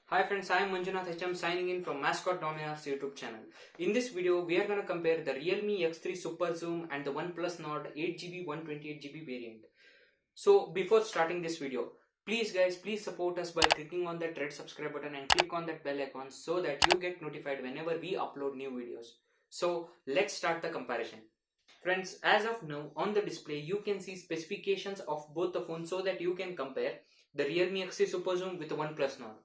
Hi friends, I am Manjunath HM signing in from Mascot Dominar's YouTube channel. In this video, we are going to compare the Realme X3 Super Zoom and the OnePlus Nord 8GB 128GB variant. So before starting this video, please guys, please support us by clicking on that red subscribe button and click on that bell icon so that you get notified whenever we upload new videos. So let's start the comparison. Friends, as of now on the display you can see specifications of both the phones so that you can compare the Realme X3 Super Zoom with the OnePlus Nord.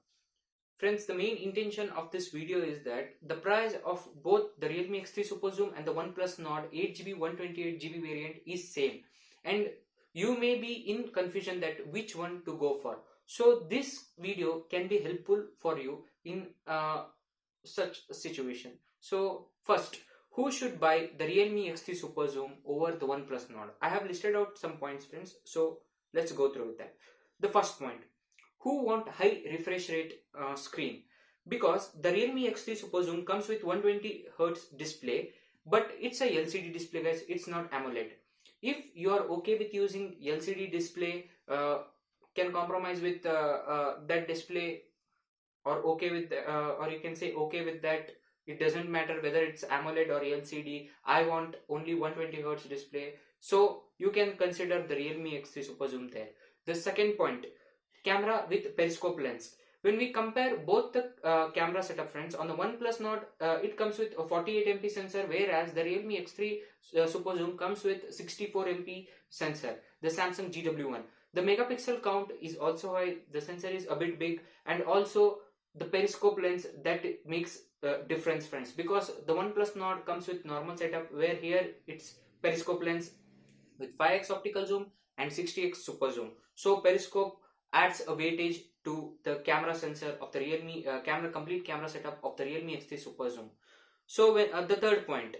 Friends, the main intention of this video is that the price of both the Realme X3 Super Zoom and the OnePlus Nord 8GB 128GB variant is same, and you may be in confusion that which one to go for. So this video can be helpful for you in such a situation. So first, who should buy the Realme X3 Super Zoom over the OnePlus Nord? I have listed out some points, friends, so let's go through with that. The first point, who want high refresh rate screen, because the Realme X3 Super Zoom comes with 120Hz display, but it's a LCD display guys, it's not AMOLED. If you are okay with using LCD display, can compromise with that display, or okay with or you can say okay with that, it doesn't matter whether it's AMOLED or LCD, I want only 120Hz display, so you can consider the Realme X3 Super Zoom there. The second point, camera with periscope lens. When we compare both the camera setup, friends, on the OnePlus Nord it comes with a 48MP sensor, whereas the Realme X3 Super Zoom comes with 64MP sensor, the Samsung GW1. The megapixel count is also high, the sensor is a bit big, and also the periscope lens, that makes difference, friends, because the OnePlus Nord comes with normal setup, where here it's periscope lens with 5x optical zoom and 60x super zoom. So periscope adds a weightage to the camera sensor of the Realme complete camera setup of the Realme X3 Super Zoom. So when the third point,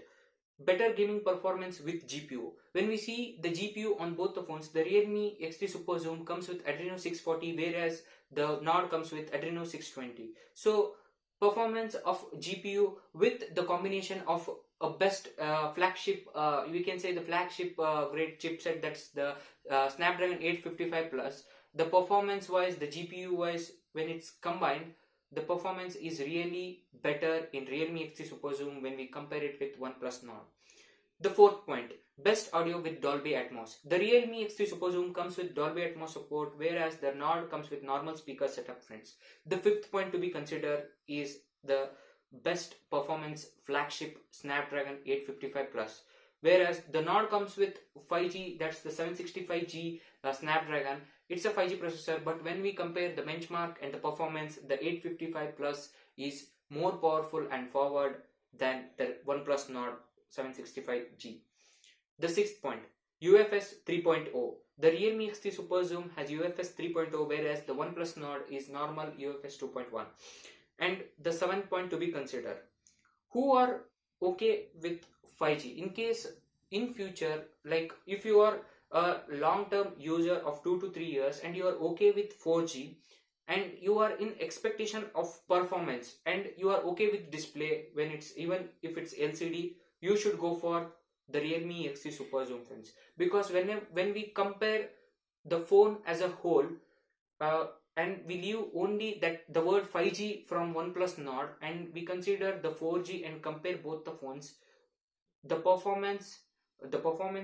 better gaming performance with GPU. When we see the GPU on both the phones, the Realme X3 Super Zoom comes with Adreno 640, whereas the Nord comes with Adreno 620. So performance of GPU with the combination of a best flagship, we can say the flagship grade chipset, that's the Snapdragon 855 plus. The performance wise, the GPU wise, when it's combined, the performance is really better in Realme X3 Super Zoom when we compare it with OnePlus Nord. The fourth point, best audio with Dolby Atmos. The Realme X3 Super Zoom comes with Dolby Atmos support, whereas the Nord comes with normal speaker setup, friends. The fifth point to be considered is the best performance flagship Snapdragon 855 plus, whereas the Nord comes with 5G, that's the 765G Snapdragon. It's a 5G processor, but when we compare the benchmark and the performance, the 855 plus is more powerful and forward than the OnePlus Nord 765G. The sixth point, UFS 3.0. The Realme X3 Super Zoom has UFS 3.0, whereas the OnePlus Nord is normal UFS 2.1. And the seventh point to be considered, who are okay with 5G in case in future, like if you are a long-term user of 2 to 3 years and you are okay with 4G, and you are in expectation of performance, and you are okay with display when it's, even if it's LCD, you should go for the Realme X3 Super Zoom, friends, because when we compare the phone as a whole, uh, and we leave only that the word 5G from OnePlus Nord, and we consider the 4G and compare both the phones, the performance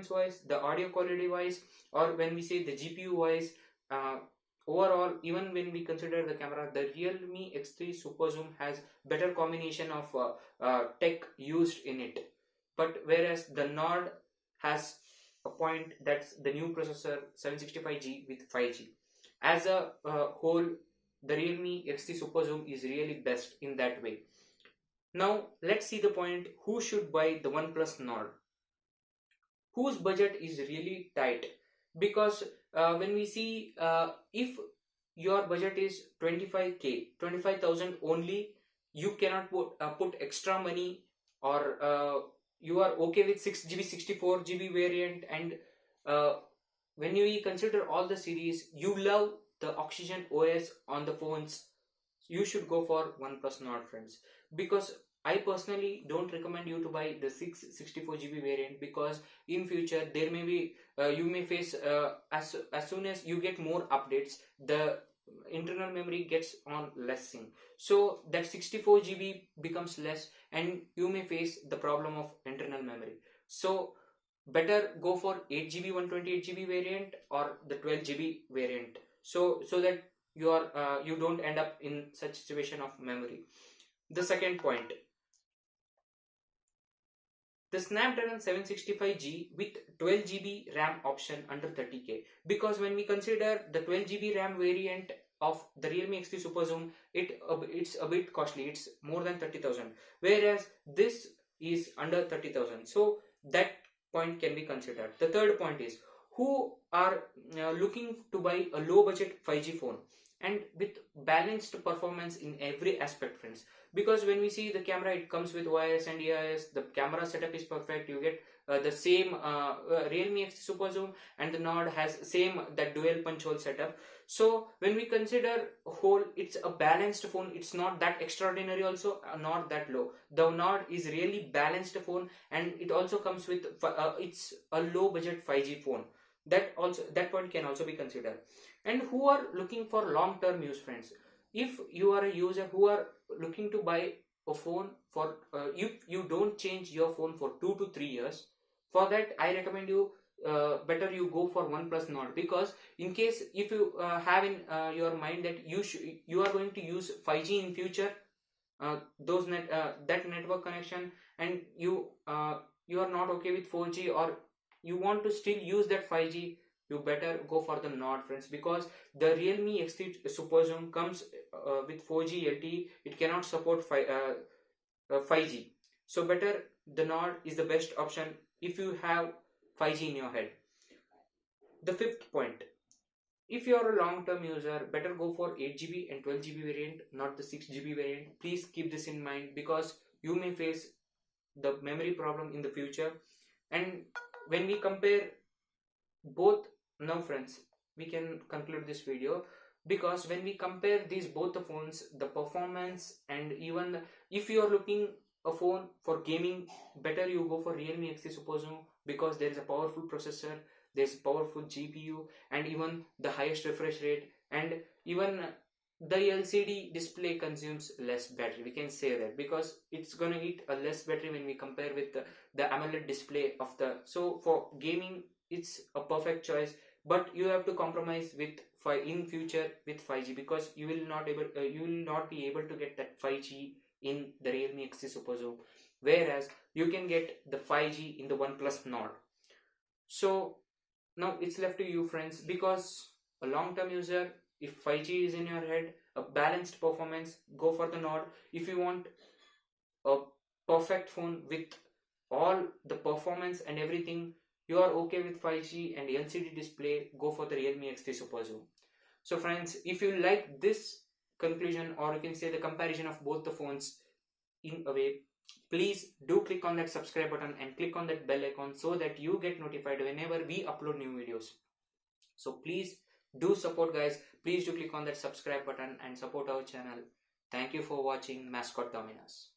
wise, the audio quality wise, or when we say the GPU wise, uh, overall, even when we consider the camera, the Realme X3 Super Zoom has better combination of tech used in it, but whereas the Nord has a point, that's the new processor 765G with 5G. As a whole, the Realme X3 Super Zoom is really best in that way. Now let's see the point, who should buy the OnePlus Nord, whose budget is really tight, because when we see, if your budget is 25k 25,000 only, you cannot put extra money, or you are okay with 6GB 64GB variant, and uh, when you consider all the series, you love the Oxygen OS on the phones, you should go for OnePlus Nord, friends, because I personally don't recommend you to buy the 664GB variant, because in future there may be you may face as soon as you get more updates, the internal memory gets on less thing, so that 64 GB becomes less and you may face the problem of internal memory. So better go for 8 GB 128 GB variant or the 12 GB variant, so that you don't end up in such situation of memory. The second point, the Snapdragon 765G with 12 GB RAM option under 30K, because when we consider the 12 GB RAM variant of the Realme X3 Super Zoom, it's a bit costly, it's more than 30,000, whereas this is under 30,000, so that point can be considered. The third point is, who are looking to buy a low budget 5G phone and with balanced performance in every aspect, friends, because when we see the camera, it comes with OIS and EIS, the camera setup is perfect, you get the same Realme X Super Zoom, and the Nord has same that dual punch hole setup. So when we consider whole, it's a balanced phone, it's not that extraordinary also, not that low. The Nord is really balanced phone, and it also comes with it's a low budget 5G phone. That point can also be considered. And who are looking for long term use, friends, if you are a user who are looking to buy a phone for you don't change your phone for 2 to 3 years, for that I recommend you better you go for OnePlus Nord, because in case if you have in your mind that you are going to use 5G in future, that network connection, and you are not okay with 4G, or you want to still use that 5G, you better go for the Nord, friends, because the Realme X3 Super Zoom comes with 4G LTE, it cannot support 5G. So better the Nord is the best option if you have 5G in your head. The fifth point, if you are a long-term user, better go for 8 GB and 12 GB variant, not the 6 GB variant. Please keep this in mind, because you may face the memory problem in the future. And when we compare both, now friends, we can conclude this video, because when we compare these both the phones, the performance, and even if you are looking a phone for gaming, better you go for Realme X3 Super Zoom, because there is a powerful processor, there's powerful GPU, and even the highest refresh rate, and even the LCD display consumes less battery, we can say that, because it's gonna eat a less battery when we compare with the AMOLED display of the, so for gaming it's a perfect choice. But you have to compromise with in future with 5G, because you will not be able to get that 5G in the Realme X3 Super Zoom, whereas you can get the 5G in the OnePlus Nord. So now it's left to you, friends, because a long-term user, if 5G is in your head, a balanced performance, go for the Nord. If you want a perfect phone with all the performance and everything, you are okay with 5G and LCD display, go for the Realme X3 Super Zoom. So friends, if you like this conclusion, or you can say the comparison of both the phones in a way, please do click on that subscribe button and click on that bell icon, so that you get notified whenever we upload new videos. So please do support, guys. Please do click on that subscribe button and support our channel. Thank you for watching Mascot Dominas.